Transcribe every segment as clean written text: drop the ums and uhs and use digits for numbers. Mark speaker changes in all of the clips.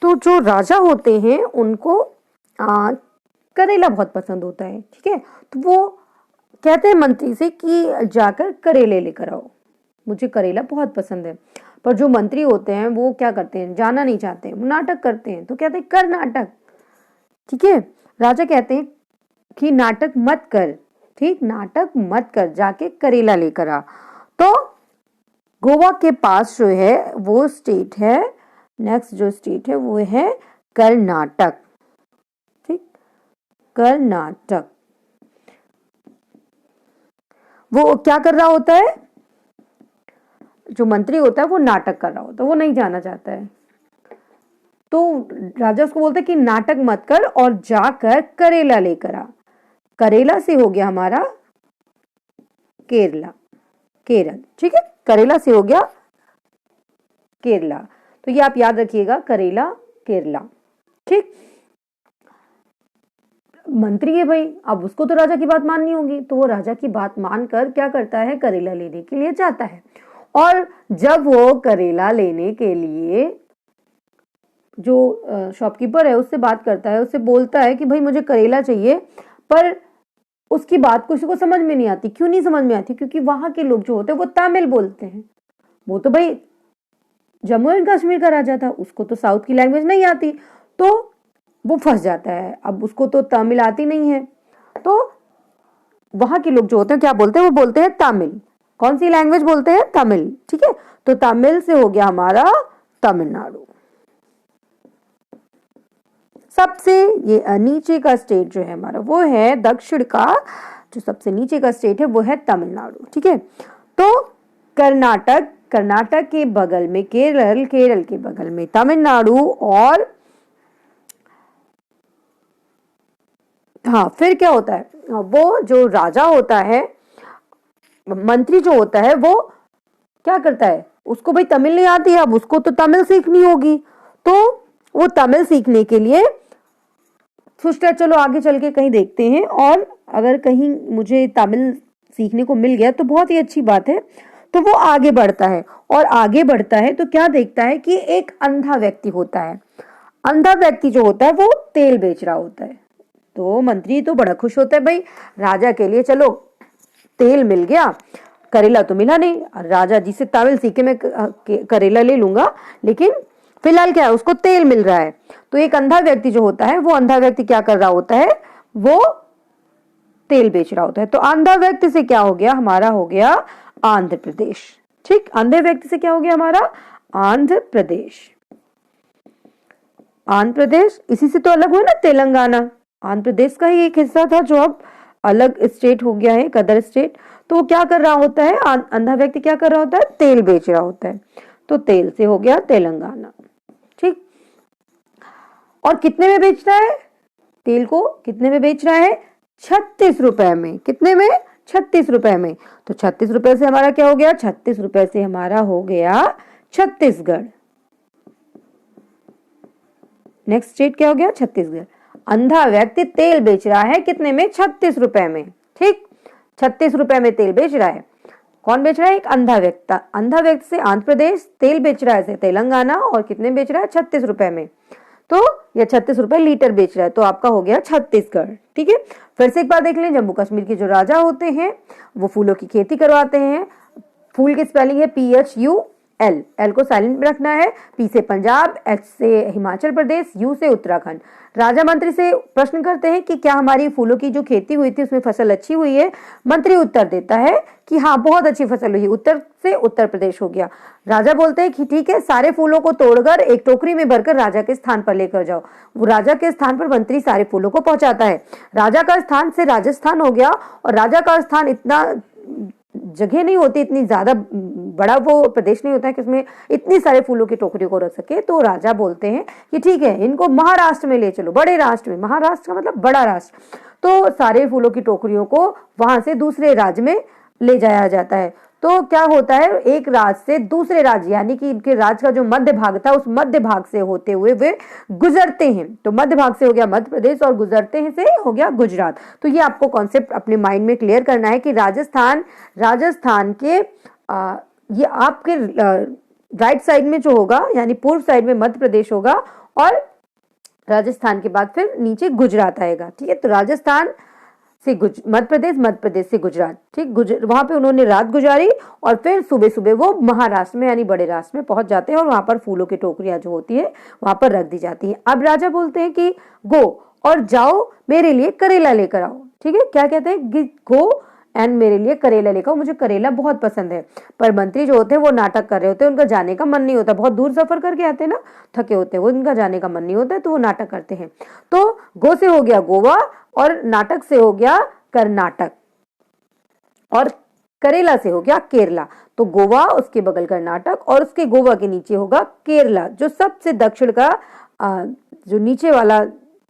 Speaker 1: तो जो राजा होते हैं उनको करेला बहुत पसंद होता है, ठीक है। तो वो कहते हैं मंत्री से कि जाकर करेले लेकर आओ, मुझे करेला बहुत पसंद है। पर जो मंत्री होते हैं वो क्या करते हैं, जाना नहीं चाहते, वो नाटक करते हैं। तो कहते हैं कर नाटक, ठीक है। राजा कहते हैं कि नाटक मत कर, ठीक, नाटक मत कर, जाके करेला लेकर आ। तो गोवा के पास जो है वो स्टेट है, नेक्स्ट जो स्टेट है वो है कर्नाटक, ठीक, कर्नाटक। वो क्या कर रहा होता है, जो मंत्री होता है वो नाटक कर रहा होता है, वो नहीं जाना चाहता है। तो राजा उसको बोलता है कि नाटक मत कर और जाकर करेला लेकर आ। करेला से हो गया हमारा केरला, केरल, ठीक है, करेला से हो गया केरला। तो ये आप याद रखिएगा, करेला केरला, ठीक। मंत्री है भाई, अब उसको तो राजा की बात माननी होगी, तो वो राजा की बात मानकर क्या करता है, करेला लेने के लिए जाता है। और जब वो करेला लेने के लिए जो शॉपकीपर है उससे बात करता है, उससे बोलता है कि भाई मुझे करेला चाहिए, पर उसकी बात किसी को समझ में नहीं आती। क्यों नहीं समझ में आती, क्योंकि वहां के लोग जो होते हैं वो तमिल बोलते हैं। वो तो भाई जम्मू एंड कश्मीर का राजा था, उसको तो साउथ की लैंग्वेज नहीं आती, तो वो फंस जाता है। अब उसको तो तमिल आती नहीं है, तो वहां के लोग जो होते हैं क्या बोलते हैं, वो बोलते हैं तमिल। कौन सी लैंग्वेज बोलते हैं, तमिल, ठीक है। तो तमिल से हो गया हमारा तमिलनाडु। सबसे ये नीचे का स्टेट जो है हमारा वो है दक्षिण का, जो सबसे नीचे का स्टेट है वो है तमिलनाडु, ठीक है। तो कर्नाटक, कर्नाटक के बगल में केरल, केरल के बगल में तमिलनाडु, और हाँ फिर क्या होता है, वो जो राजा होता है, मंत्री जो होता है, वो क्या करता है, उसको भाई तमिल नहीं आती है, अब उसको तो तमिल सीखनी होगी। तो वो तमिल सीखने के लिए सोचता है चलो आगे चल के कहीं देखते हैं, और अगर कहीं मुझे तमिल सीखने को मिल गया तो बहुत ही अच्छी बात है। तो वो आगे बढ़ता है, और आगे बढ़ता है तो क्या देखता है कि एक अंधा व्यक्ति होता है। अंधा व्यक्ति जो होता है वो तेल बेच रहा होता है। तो मंत्री तो बड़ा खुश होता है, भाई राजा के लिए चलो तेल मिल गया, करेला तो मिला नहीं, राजा जी से तमिल सीख के मैं करेला ले लूंगा, लेकिन फिलहाल क्या है, उसको तेल मिल रहा है। तो एक अंधा व्यक्ति जो होता है, वो अंधा व्यक्ति क्या कर रहा होता है, वो तेल बेच रहा होता है। तो अंधा व्यक्ति से क्या हो गया, हमारा हो गया आंध्र प्रदेश, ठीक। अंधे व्यक्ति से क्या हो गया हमारा, आंध्र प्रदेश। आंध्र प्रदेश इसी से तो अलग हुआ ना तेलंगाना, आंध्र प्रदेश का ही एक हिस्सा था जो अब अलग स्टेट हो गया है, एक अदर स्टेट। तो वो क्या कर रहा होता है, अंधा व्यक्ति क्या कर रहा होता है, तेल बेच रहा होता है। तो तेल से हो गया तेलंगाना, ठीक। और कितने में बेच रहा है, तेल को कितने में बेच रहा है, 36 रुपए में। कितने में, 36 रुपए में। तो 36 रुपए से हमारा क्या हो गया, 36 रुपए से हमारा हो गया छत्तीसगढ़। नेक्स्ट स्टेट क्या हो गया, छत्तीसगढ़। अंधा व्यक्ति तेल बेच रहा है कितने में, 36 रुपए में, ठीक। 36 रुपए में तेल बेच रहा है। कौन बेच रहा है, एक अंधा व्यक्ति। अंधा व्यक्ति से आंध्र प्रदेश, तेल बेच रहा है तेलंगाना, और कितने बेच रहा है, 36 रुपए में। तो ये 36 रुपए लीटर बेच रहा है, तो आपका हो गया छत्तीसगढ़, ठीक है। फिर से एक बार देख लें, जम्मू कश्मीर के जो राजा होते हैं वो फूलों की खेती करवाते हैं। फूल की स्पेलिंग है PHUL, एल को साइलेंट में रखना है। P से पंजाब, H से हिमाचल प्रदेश, U से उत्तराखंड। राजा मंत्री से प्रश्न करते हैं कि क्या हमारी फूलों की जो खेती हुई थी उसमें फसल अच्छी हुई है। मंत्री उत्तर देता है कि हाँ बहुत अच्छी फसल हुई, उत्तर से उत्तर प्रदेश हो गया। राजा बोलते हैं कि ठीक है, सारे फूलों को तोड़कर एक टोकरी में भरकर राजा के स्थान पर लेकर जाओ। वो राजा के स्थान पर मंत्री सारे फूलों को पहुंचाता है। राजा का स्थान से राजस्थान हो गया, और राजा का स्थान इतना जगह नहीं होती, इतनी ज्यादा बड़ा वो प्रदेश नहीं होता है कि उसमें इतनी सारे फूलों की टोकरी को रख सके। तो राजा बोलते हैं कि ठीक है, इनको महाराष्ट्र में ले चलो, बड़े राष्ट्र में। महाराष्ट्र का मतलब बड़ा राष्ट्र। तो सारे फूलों की टोकरियों को वहां से दूसरे राज्य में ले जाया जाता है। तो क्या होता है, एक राज्य से दूसरे राज्य, यानी कि इनके राज्य का जो मध्य भाग था उस मध्य भाग से होते हुए वे गुजरते हैं। तो मध्य भाग से हो गया मध्य प्रदेश, और गुजरते हैं से हो गया गुजरात। तो ये आपको कॉन्सेप्ट अपने माइंड में क्लियर करना है कि राजस्थान के ये आपके राइट साइड में जो होगा, यानी पूर्व साइड में मध्य प्रदेश होगा, और राजस्थान के बाद फिर नीचे गुजरात आएगा। ठीक है, तो राजस्थान से मध्य प्रदेश से गुजरात, ठीक, वहां पे उन्होंने रात गुजारी और फिर सुबह सुबह वो महाराष्ट्र में यानी बड़े राष्ट्र में पहुंच जाते हैं और वहां पर फूलों की टोकरियां जो होती है वहां पर रख दी जाती है। अब राजा बोलते हैं कि गो और जाओ मेरे लिए करेला लेकर आओ। ठीक है, क्या कहते हैं, गो एंड मेरे लिए करेला लेकर आओ, मुझे करेला बहुत पसंद है। पर मंत्री जो होते हैं वो नाटक कर रहे होते हैं, उनका जाने का मन नहीं होता, बहुत दूर सफर करके आते हैं ना, थके होते हैं वो, उनका जाने का मन नहीं होता है तो वो नाटक करते हैं। तो गो से हो गया गोवा और नाटक से हो गया कर्नाटक और करेला से हो गया केरला। तो गोवा, उसके बगल कर्नाटक और उसके गोवा के नीचे होगा केरला, जो सबसे दक्षिण का जो नीचे वाला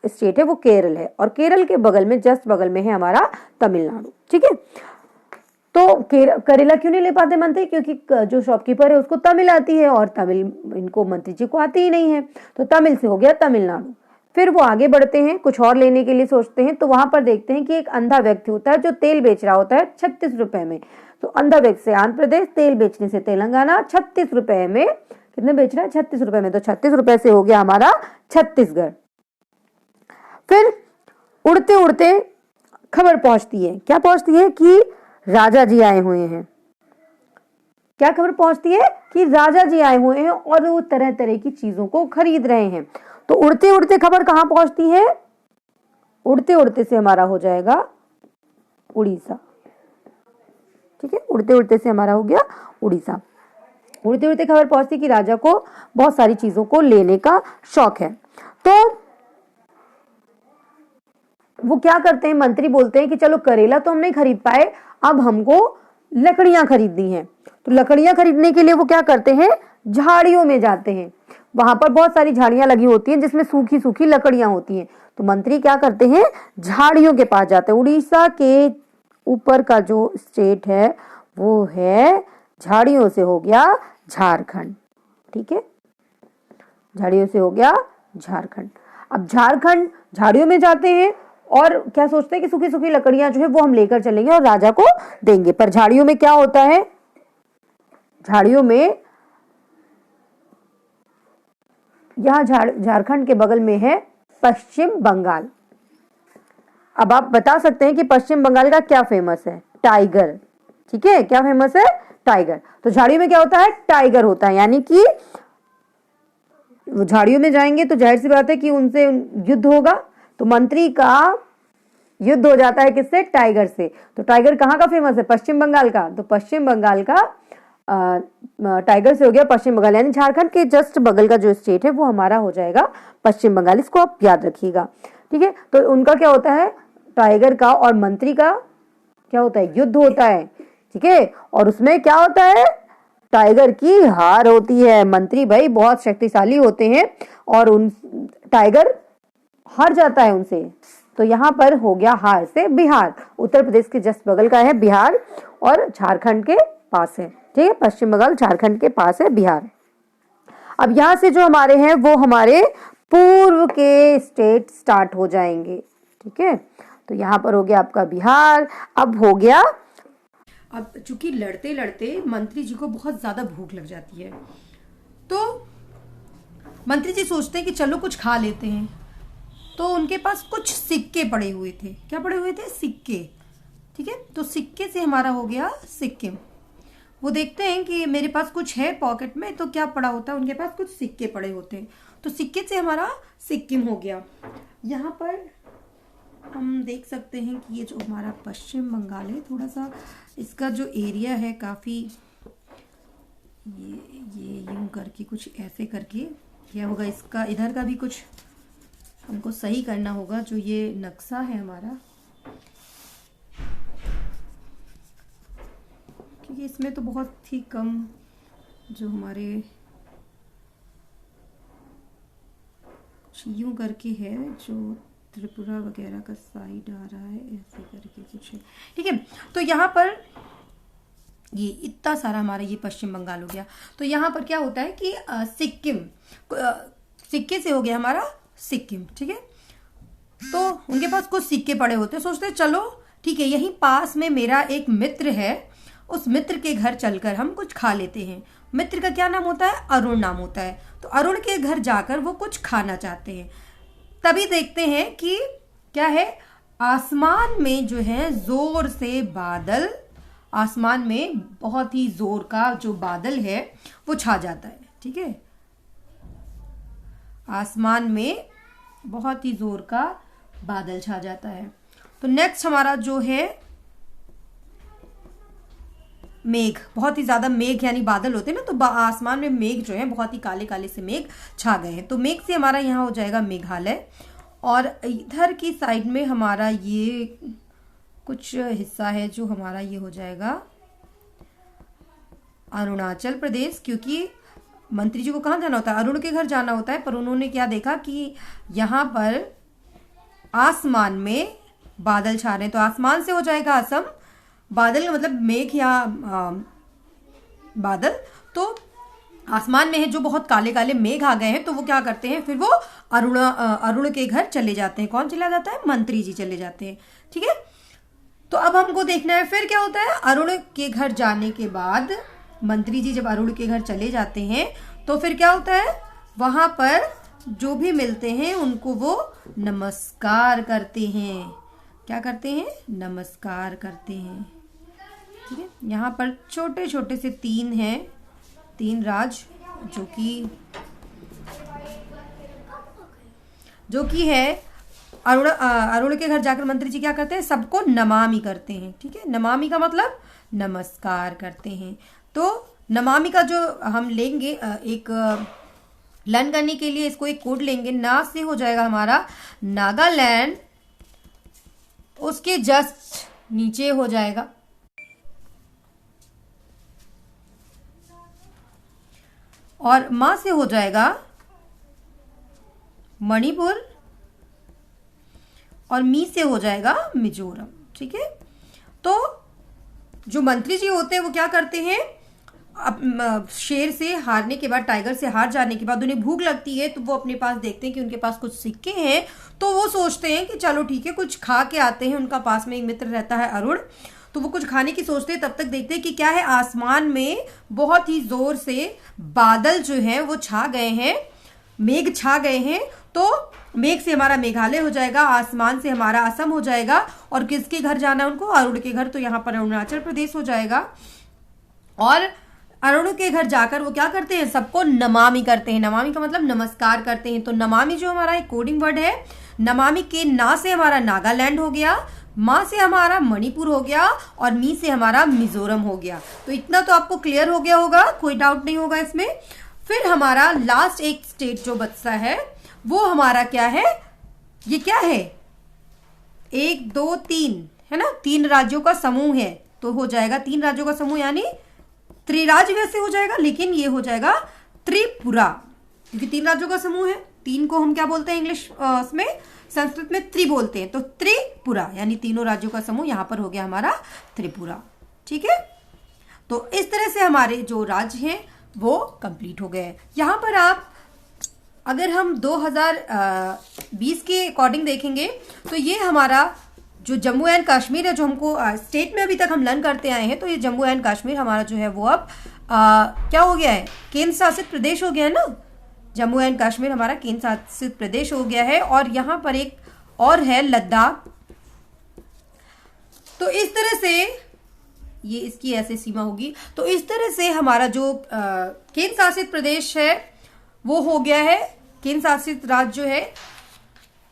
Speaker 1: स्टेट है वो केरल है और केरल के बगल में जस्ट बगल में है हमारा तमिलनाडु। ठीक है, तो करेला क्यों नहीं ले पाते मंत्री, क्योंकि जो शॉपकीपर है उसको तमिल आती है और तमिल इनको मंत्री जी को आती ही नहीं है, तो तमिल से हो गया तमिलनाडु। फिर वो आगे बढ़ते हैं, कुछ और लेने के लिए सोचते हैं, तो वहां पर देखते हैं कि एक अंधा व्यक्ति होता है जो तेल बेच रहा होता है 36 रुपए में। तो अंधा व्यक्ति से आंध्र प्रदेश, तेल बेचने से तेलंगाना, 36 रुपए में कितने बेच रहा है, 36 रुपए में, तो 36 रुपए से हो गया हमारा छत्तीसगढ़। फिर उड़ते उड़ते खबर पहुंचती है, क्या पहुंचती है कि राजा जी आए हुए हैं। क्या खबर पहुंचती है कि राजा जी आए हुए हैं और वो तरह तरह की चीजों को खरीद रहे हैं। तो उड़ते उड़ते खबर कहां पहुंचती है, उड़ते उड़ते से हमारा हो जाएगा उड़ीसा। ठीक है, उड़ते उड़ते से हमारा हो गया उड़ीसा। उड़ते उड़ते खबर पहुंचती कि राजा को बहुत सारी चीजों को लेने का शौक है। तो वो क्या करते हैं, मंत्री बोलते हैं कि चलो करेला तो हम नहीं खरीद पाए, अब हमको लकड़ियां खरीदनी है। तो लकड़ियां खरीदने के लिए वो क्या करते हैं, झाड़ियों में जाते हैं। वहां पर बहुत सारी झाड़ियां लगी होती हैं जिसमें सूखी सूखी लकड़ियां होती हैं। तो मंत्री क्या करते हैं, झाड़ियों के पास जाते हैं। उड़ीसा के ऊपर का जो स्टेट है वो है, झाड़ियों से हो गया झारखंड। ठीक है, झाड़ियों से हो गया झारखंड। अब झारखंड झाड़ियों में जाते हैं और क्या सोचते हैं कि सूखी सूखी लकड़ियां जो है वो हम लेकर चलेंगे और राजा को देंगे। पर झाड़ियों में क्या होता है, झाड़ियों में यहां झारखंड के बगल में है पश्चिम बंगाल। अब आप बता सकते हैं कि पश्चिम बंगाल का क्या फेमस है, टाइगर। ठीक है, क्या फेमस है, टाइगर। तो झाड़ियों में क्या होता है, टाइगर होता है, यानी कि वो झाड़ियों में जाएंगे तो जाहिर सी बात है कि उनसे युद्ध होगा। तो मंत्री का युद्ध हो जाता है किससे, टाइगर से। तो टाइगर कहाँ का फेमस है, पश्चिम बंगाल का। तो पश्चिम बंगाल का टाइगर से हो गया पश्चिम बंगाल, यानी झारखंड के जस्ट बगल का जो स्टेट है वो हमारा हो जाएगा पश्चिम बंगाल। इसको आप याद रखिएगा। ठीक है, तो उनका क्या होता है, टाइगर का और मंत्री का क्या होता है, युद्ध होता है। ठीक है, और उसमें क्या होता है, टाइगर की हार होती है। मंत्री भाई बहुत शक्तिशाली होते हैं और उन टाइगर हार जाता है उनसे। तो यहां पर हो गया हार से बिहार, उत्तर प्रदेश के जस्ट बगल का है बिहार और झारखंड के पास है। ठीक है, पश्चिम बंगाल झारखंड के पास है बिहार। अब यहां से जो हमारे हैं वो हमारे पूर्व के स्टेट स्टार्ट हो जाएंगे। ठीक है, तो यहां पर हो गया आपका बिहार। अब हो गया, अब चूंकि लड़ते लड़ते मंत्री जी को बहुत ज्यादा भूख लग जाती है, तो मंत्री जी सोचते हैं कि चलो कुछ खा लेते हैं। तो उनके पास कुछ सिक्के पड़े हुए थे। क्या पड़े हुए थे, सिक्के। ठीक है, तो सिक्के से हमारा हो गया सिक्किम। वो देखते हैं कि मेरे पास कुछ है पॉकेट में, तो क्या पड़ा होता है, उनके पास कुछ सिक्के पड़े होते हैं, तो सिक्के से हमारा सिक्किम हो गया। यहाँ पर हम देख सकते हैं कि ये जो हमारा पश्चिम बंगाल है, थोड़ा सा इसका जो एरिया है काफ़ी ये यूं करके कुछ ऐसे करके क्या होगा, इसका इधर का भी कुछ हमको सही करना होगा। जो ये नक्शा है हमारा, क्योंकि इसमें तो बहुत ही कम जो हमारे यूं करके है, जो त्रिपुरा वगैरह का साइड आ रहा है, ऐसे करके कुछ है। ठीक है, तो यहाँ पर ये इतना सारा हमारा ये पश्चिम बंगाल हो गया। तो यहाँ पर क्या होता है कि सिक्किम, सिक्के से हो गया हमारा सिक्किम। ठीक है, तो उनके पास कुछ सिक्के पड़े होते हैं, सोचते हैं चलो ठीक है, यहीं पास में मेरा एक मित्र है, उस मित्र के घर चलकर हम कुछ खा लेते हैं। मित्र का क्या नाम होता है, अरुण नाम होता है। तो अरुण के घर जाकर वो कुछ खाना चाहते हैं। तभी देखते हैं कि क्या है, आसमान में जो है जोर से बादल, आसमान में बहुत ही जोर का जो बादल है वो छा जाता है। ठीक है, आसमान में बहुत ही जोर का बादल छा जाता है। तो नेक्स्ट हमारा जो है मेघ, बहुत ही ज्यादा मेघ यानी बादल होते हैं ना, तो आसमान में मेघ जो है बहुत ही काले काले से मेघ छा गए हैं। तो मेघ से हमारा यहाँ हो जाएगा मेघालय। और इधर की साइड में हमारा ये कुछ हिस्सा है जो हमारा ये हो जाएगा अरुणाचल प्रदेश, क्योंकि मंत्री जी को कहाँ जाना होता है, अरुण के घर जाना होता है। पर उन्होंने क्या देखा कि यहाँ पर आसमान में बादल छा रहे हैं, तो आसमान से हो जाएगा असम, बादल का मतलब मेघ या बादल। तो आसमान में है जो बहुत काले काले मेघ आ गए हैं, तो वो क्या करते हैं, फिर वो अरुण के घर चले जाते हैं। कौन चला जाता है, मंत्री जी चले जाते हैं। ठीक है, तो अब हमको देखना है फिर क्या होता है। अरुण के घर जाने के बाद मंत्री जी जब अरुण के घर चले जाते हैं तो फिर क्या होता है, वहां पर जो भी मिलते हैं उनको वो नमस्कार करते हैं। क्या करते हैं, नमस्कार करते हैं। ठीक है, यहाँ पर छोटे छोटे से तीन राज जो कि है अरुण के घर जाकर मंत्री जी क्या करते हैं, सबको नमामि करते हैं। ठीक है, नमामि का मतलब नमस्कार करते हैं। तो नमामि का जो हम लेंगे एक लर्न करने के लिए इसको एक कोड लेंगे। ना से हो जाएगा हमारा नागालैंड, उसके जस्ट नीचे हो जाएगा और मां से हो जाएगा मणिपुर और मी से हो जाएगा मिजोरम। ठीक है, तो जो मंत्री जी होते हैं वो क्या करते हैं, अब शेर से हारने के बाद, टाइगर से हार जाने के बाद उन्हें भूख लगती है, तो वो अपने पास देखते हैं कि उनके पास कुछ सिक्के हैं, तो वो सोचते हैं कि चलो ठीक है कुछ खा के आते हैं। उनका पास में एक मित्र रहता है अरुण, तो वो कुछ खाने की सोचते हैं। तब तक देखते हैं कि क्या है, आसमान में बहुत ही जोर से बादल जो है वो छा गए हैं, मेघ छा गए हैं। तो मेघ से हमारा मेघालय हो जाएगा, आसमान से हमारा असम हो जाएगा। और किसके घर जाना है उनको, अरुण के घर, तो यहाँ पर अरुणाचल प्रदेश हो जाएगा। और अरुण के घर जाकर वो क्या करते हैं, सबको नमामि करते हैं। नमामि का मतलब नमस्कार करते हैं। तो नमामि जो हमारा एक कोडिंग वर्ड है, नमामि के ना से हमारा नागालैंड हो गया, मां से हमारा मणिपुर हो गया और मी से हमारा मिजोरम हो गया। तो इतना तो आपको क्लियर हो गया होगा, कोई डाउट नहीं होगा इसमें। फिर हमारा लास्ट एक स्टेट जो बचता है वो हमारा क्या है, ये क्या है, 1 2 3 है ना, 3 राज्यों का समूह है। तो हो जाएगा 3 राज्यों का समूह यानी त्रिराज्य वैसे हो जाएगा, लेकिन ये हो जाएगा त्रिपुरा, क्योंकि 3 राज्यों का समूह है। 3 को हम क्या बोलते हैं इंग्लिश में, संस्कृत में त्रि बोलते हैं। तो त्रिपुरा यानी तीनों राज्यों का समूह यहाँ पर हो गया हमारा त्रिपुरा। ठीक है, तो इस तरह से हमारे जो राज्य हैं वो कंप्लीट हो गए। यहाँ पर आप अगर हम 2020 के अकॉर्डिंग देखेंगे तो ये हमारा जो जम्मू एंड कश्मीर है, जो हमको स्टेट में अभी तक हम लर्न करते आए हैं, तो ये जम्मू एंड कश्मीर हमारा जो है वो अब क्या हो गया है, केंद्र शासित प्रदेश हो गया है ना। जम्मू एंड कश्मीर हमारा केंद्र शासित प्रदेश हो गया है। और यहाँ पर एक और है लद्दाख। तो इस तरह से ये इसकी ऐसे सीमा होगी। तो इस तरह से हमारा जो केंद्र शासित प्रदेश है वो हो गया है, केंद्र शासित राज्य जो है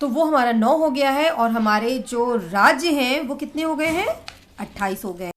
Speaker 1: तो वो हमारा 9 हो गया है। और हमारे जो राज्य हैं वो कितने हो गए हैं, 28 हो गए हैं।